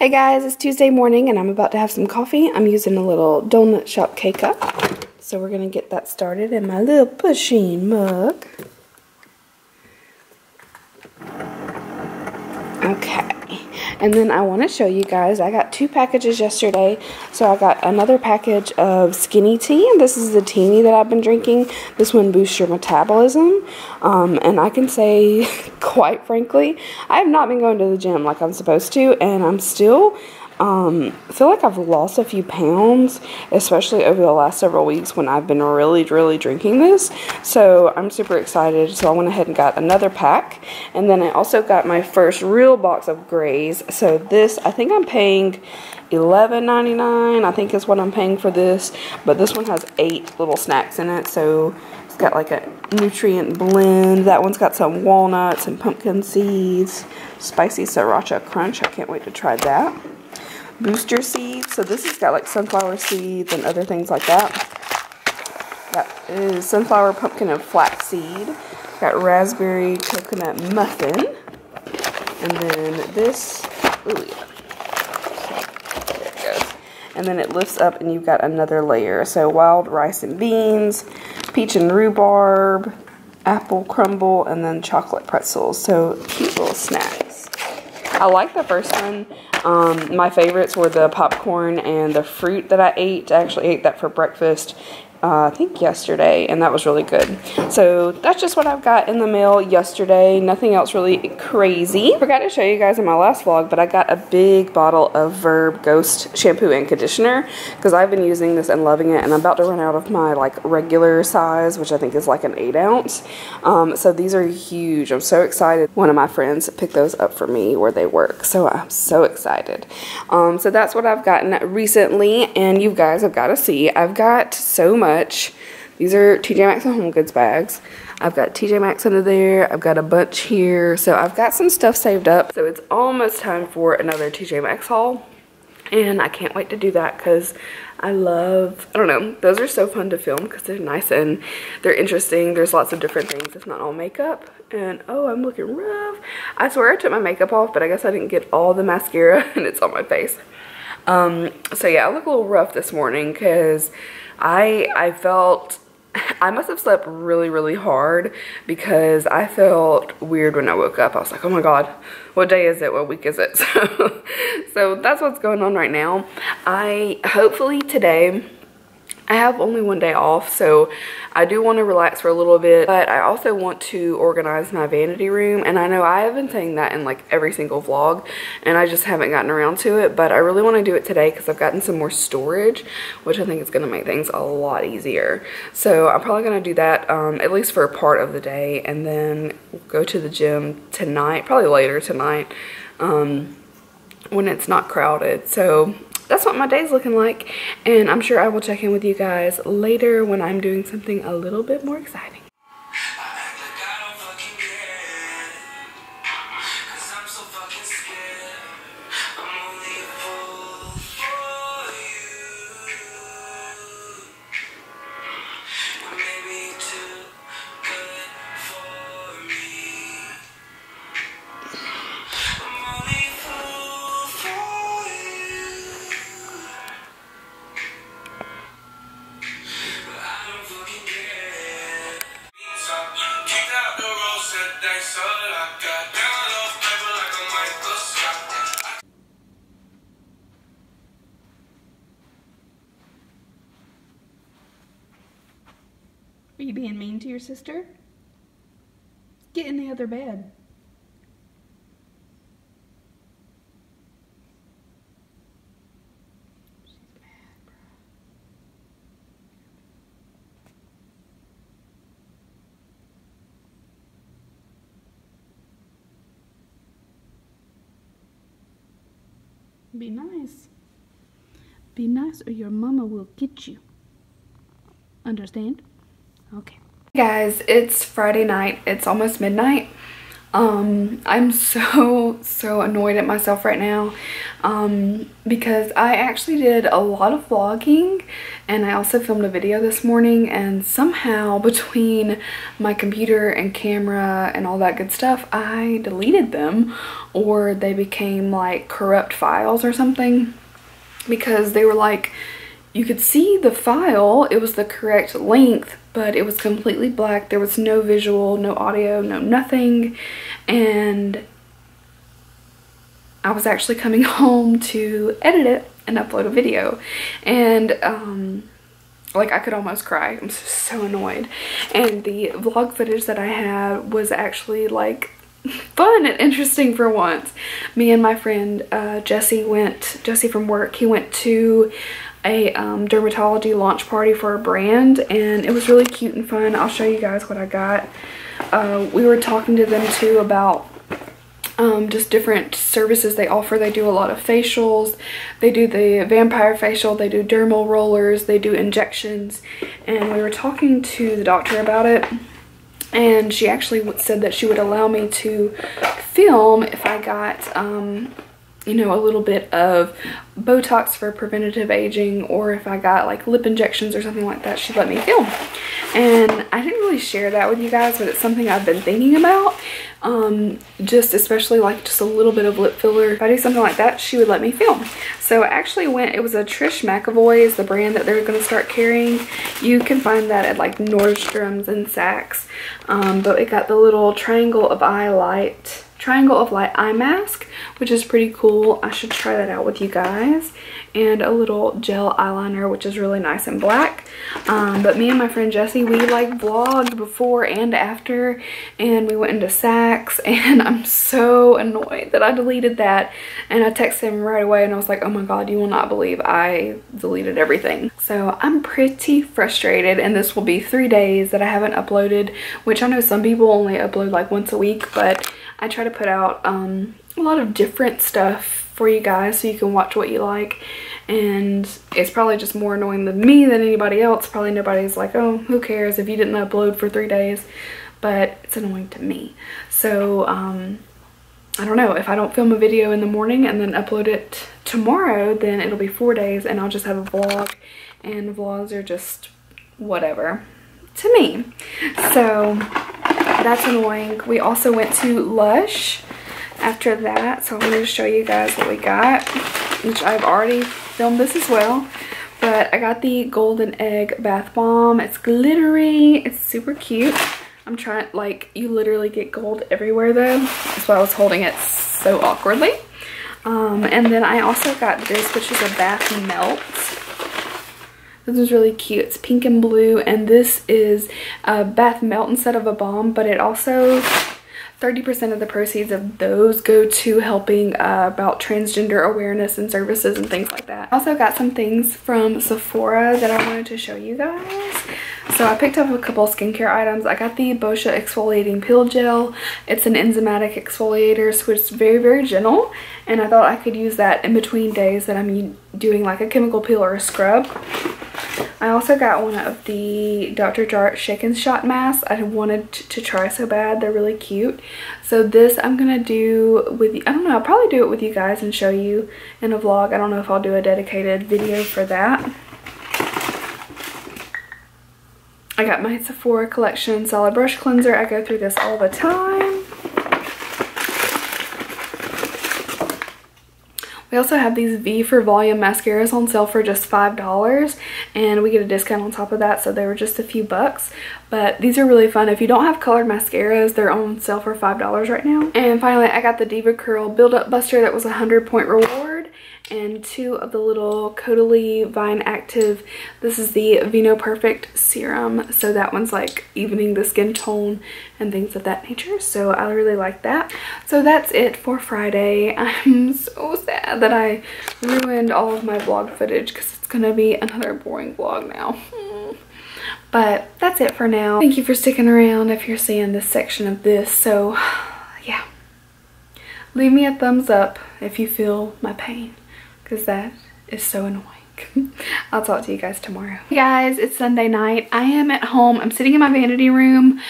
Hey guys, it's Tuesday morning and I'm about to have some coffee. I'm using a little donut shop K-Cup. So we're going to get that started in my little pushing mug. Okay. And then I want to show you guys, I got 2 packages yesterday. So I got another package of skinny tea. This is the teeny that I've been drinking. This one boosts your metabolism. And I can say, quite frankly, I have not been going to the gym like I'm supposed to. And I'm still, feel like I've lost a few pounds, especially over the last several weeks when I've been really drinking this. So I'm super excited. So I went ahead and got another pack. And then I also got my first real box of grays. So this, I think I'm paying $11.99, I think is what I'm paying for this. But this one has 8 little snacks in it. So it's got like a nutrient blend. That one's got some walnuts and pumpkin seeds. Spicy sriracha crunch. I can't wait to try that. Booster seeds. So this has got like sunflower seeds and other things like that. That is sunflower, pumpkin, and flaxseed. Got raspberry coconut muffin. And then this, ooh yeah. There it goes. And then it lifts up and you've got another layer. So wild rice and beans, peach and rhubarb, apple crumble, and then chocolate pretzels. So cute little snacks. I like the first one. My favorites were the popcorn and the fruit that I ate. I actually ate that for breakfast, I think yesterday, and that was really good. So that's just what I've got in the mail yesterday. Nothing else really crazy. Forgot to show you guys in my last vlog, but I got a big bottle of Verb Ghost shampoo and conditioner because I've been using this and loving it, and I'm about to run out of my like regular size, which I think is like an 8 ounce. So these are huge. I'm so excited. One of my friends picked those up for me where they work, so I'm so excited. So that's what I've gotten recently, and you guys have got to see. I've got so much. These are TJ Maxx and Home Goods bags. I've got TJ Maxx under there. I've got a bunch here. So I've got some stuff saved up. So it's almost time for another TJ Maxx haul. And I can't wait to do that because I don't know, those are so fun to film because they're nice and they're interesting. There's lots of different things. It's not all makeup. And oh, I'm looking rough. I swear I took my makeup off, but I guess I didn't get all the mascara and it's on my face. So yeah, I look a little rough this morning because I felt, I must have slept really hard because I felt weird when I woke up. I was like, oh my God, what day is it? What week is it? So that's what's going on right now. Hopefully today, I have only one day off, so I do want to relax for a little bit, but I also want to organize my vanity room, and I know I have been saying that in like every single vlog, and I just haven't gotten around to it, but I really want to do it today because I've gotten some more storage, which I think is going to make things a lot easier. So I'm probably going to do that at least for a part of the day, and then go to the gym tonight, probably later tonight, when it's not crowded. So that's what my day's looking like, and I'm sure I will check in with you guys later when I'm doing something a little bit more exciting. Are you being mean to your sister? Get in the other bed. She's mad, bro. Be nice. Be nice or your mama will get you. Understand? Okay. Hey guys, it's Friday night. It's almost midnight. I'm so annoyed at myself right now because I actually did a lot of vlogging and I also filmed a video this morning, and somehow between my computer and camera and all that good stuff, I deleted them, or they became like corrupt files or something, because they were like, you could see the file, it was the correct length, but it was completely black. There was no visual, no audio, no nothing. And I was actually coming home to edit it and upload a video. And like I could almost cry. I'm so annoyed. And the vlog footage that I had was actually like fun and interesting for once. Me and my friend Jesse from work, he went to a dermatology launch party for a brand, and it was really cute and fun. I'll show you guys what I got. We were talking to them too about just different services they offer. They do a lot of facials. They do the vampire facial, they do dermal rollers, they do injections, and we were talking to the doctor about it, and she actually said that she would allow me to film if I got you know, a little bit of Botox for preventative aging, or if I got like lip injections or something like that, she'd let me film. And I didn't really share that with you guys, but it's something I've been thinking about. Just especially like just a little bit of lip filler. If I do something like that, she would let me film. So I actually went, it was a Trish McEvoy is the brand that they're going to start carrying. You can find that at like Nordstrom's and Saks. But it got the little triangle of light eye mask, which is pretty cool. I should try that out with you guys. And a little gel eyeliner, which is really nice and black. But me and my friend Jessie, we like vlogged before and after, and we went into Saks, and I'm so annoyed that I deleted that. And I texted him right away and I was like, oh my god, you will not believe I deleted everything. So I'm pretty frustrated, and this will be 3 days that I haven't uploaded, which I know some people only upload like once a week, but I try to put out a lot of different stuff for you guys so you can watch what you like. And it's probably just more annoying to me than anybody else. Probably nobody's like, oh, who cares if you didn't upload for 3 days, but it's annoying to me. So I don't know, if I don't film a video in the morning and then upload it tomorrow, then it'll be 4 days and I'll just have a vlog, and vlogs are just whatever to me. So that's annoying. We also went to Lush after that, so I'm going to show you guys what we got, which I've already filmed this as well. But I got the Golden Egg Bath Bomb. It's glittery, it's super cute. I'm trying, like, you literally get gold everywhere though. That's why I was holding it so awkwardly. And then I also got this, which is a bath melt. This is really cute. It's pink and blue, and this is a bath melt instead of a balm, but it also, 30% of the proceeds of those go to helping about transgender awareness and services and things like that. I also got some things from Sephora that I wanted to show you guys. So I picked up a couple skincare items. I got the Boscia Exfoliating Peel Gel. It's an enzymatic exfoliator, so it's very, very gentle. And I thought I could use that in between days that I'm doing like a chemical peel or a scrub. I also got one of the Dr. Jart Shake and Shot masks. I wanted to try so bad. They're really cute. So this I'm going to do with, I don't know, I'll probably do it with you guys and show you in a vlog. I don't know if I'll do a dedicated video for that. I got my Sephora collection solid brush cleanser. I go through this all the time. We also have these V for Volume mascaras on sale for just $5, and we get a discount on top of that, so they were just a few bucks. But these are really fun. If you don't have colored mascaras, they're on sale for $5 right now. And finally, I got the Diva Curl Build Up Buster. That was a 100-point reward. And 2 of the little Caudalie Vine Active. This is the Vino Perfect Serum. So that one's like evening the skin tone and things of that nature. So I really like that. So that's it for Friday. I'm so sad that I ruined all of my vlog footage because it's going to be another boring vlog now. But that's it for now. Thank you for sticking around if you're seeing this section of this. So yeah. Leave me a thumbs up if you feel my pain, because that is so annoying. I'll talk to you guys tomorrow. Hey guys, it's Sunday night. I am at home. I'm sitting in my vanity room.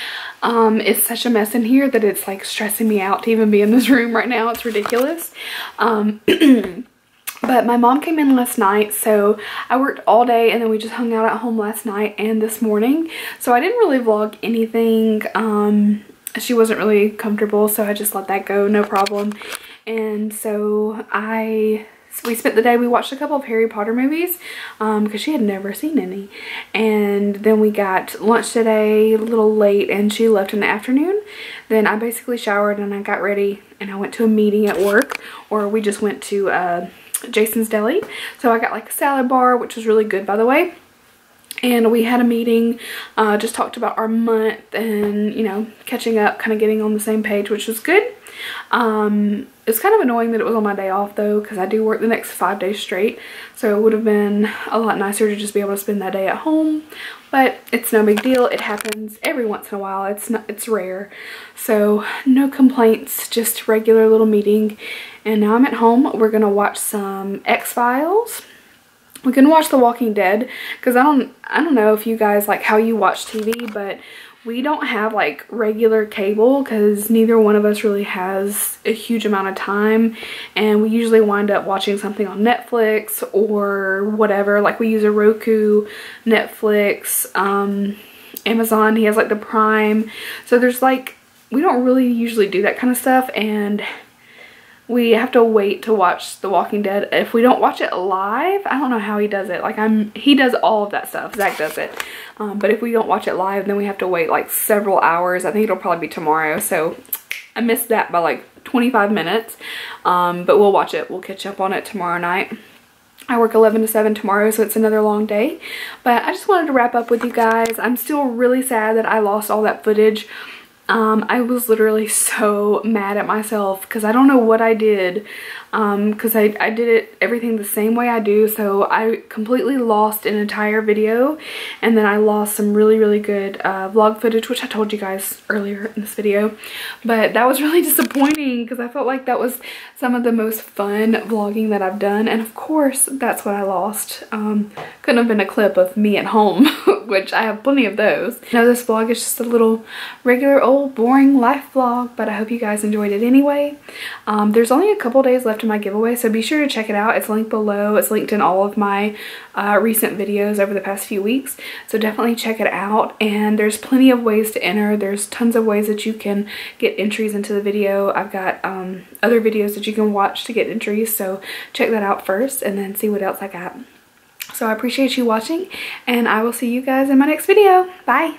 It's such a mess in here that it's like stressing me out to even be in this room right now. It's ridiculous. But my mom came in last night, so I worked all day and then we just hung out at home last night and this morning. So I didn't really vlog anything. She wasn't really comfortable, so I just let that go, no problem. And so we spent the day, we watched a couple of Harry Potter movies because she had never seen any. And then we got lunch today a little late and she left in the afternoon. Then I basically showered and I got ready and I went to a meeting at work, or we just went to Jason's Deli. So I got like a salad bar, which was really good by the way. And we had a meeting, just talked about our month and, you know, catching up, kind of getting on the same page, which was good. It's kind of annoying that it was on my day off though, because I do work the next 5 days straight. So it would have been a lot nicer to just be able to spend that day at home. But it's no big deal. It happens every once in a while. It's rare. So no complaints, just regular little meeting. And now I'm at home. We're going to watch some X-Files. We can watch The Walking Dead because I don't know if you guys like how you watch TV, but we don't have like regular cable because neither one of us really has a huge amount of time, and we usually wind up watching something on Netflix or whatever. Like we use a Roku, Netflix, Amazon. He has like the Prime, so there's like, we don't really usually do that kind of stuff, and we have to wait to watch The Walking Dead. If we don't watch it live, I don't know how he does it. Like he does all of that stuff. Zach does it. But if we don't watch it live, then we have to wait like several hours. I think it'll probably be tomorrow. So I missed that by like 25 minutes. But we'll watch it. We'll catch up on it tomorrow night. I work 11 to 7 tomorrow, so it's another long day. But I just wanted to wrap up with you guys. I'm still really sad that I lost all that footage. I was literally so mad at myself because I don't know what I did, because I did everything the same way I do, so I completely lost an entire video, and then I lost some really good vlog footage, which I told you guys earlier in this video. But that was really disappointing because I felt like that was some of the most fun vlogging that I've done, and of course that's what I lost. Couldn't have been a clip of me at home, which I have plenty of those. I know this vlog is just a little regular old boring life vlog, but I hope you guys enjoyed it anyway. There's only a couple days left in my giveaway, so be sure to check it out. It's linked below. It's linked in all of my recent videos over the past few weeks, so definitely check it out. And there's plenty of ways to enter. There's tons of ways that you can get entries into the video. I've got other videos that you can watch to get entries, so check that out first and then see what else I got. So I appreciate you watching, and I will see you guys in my next video. Bye!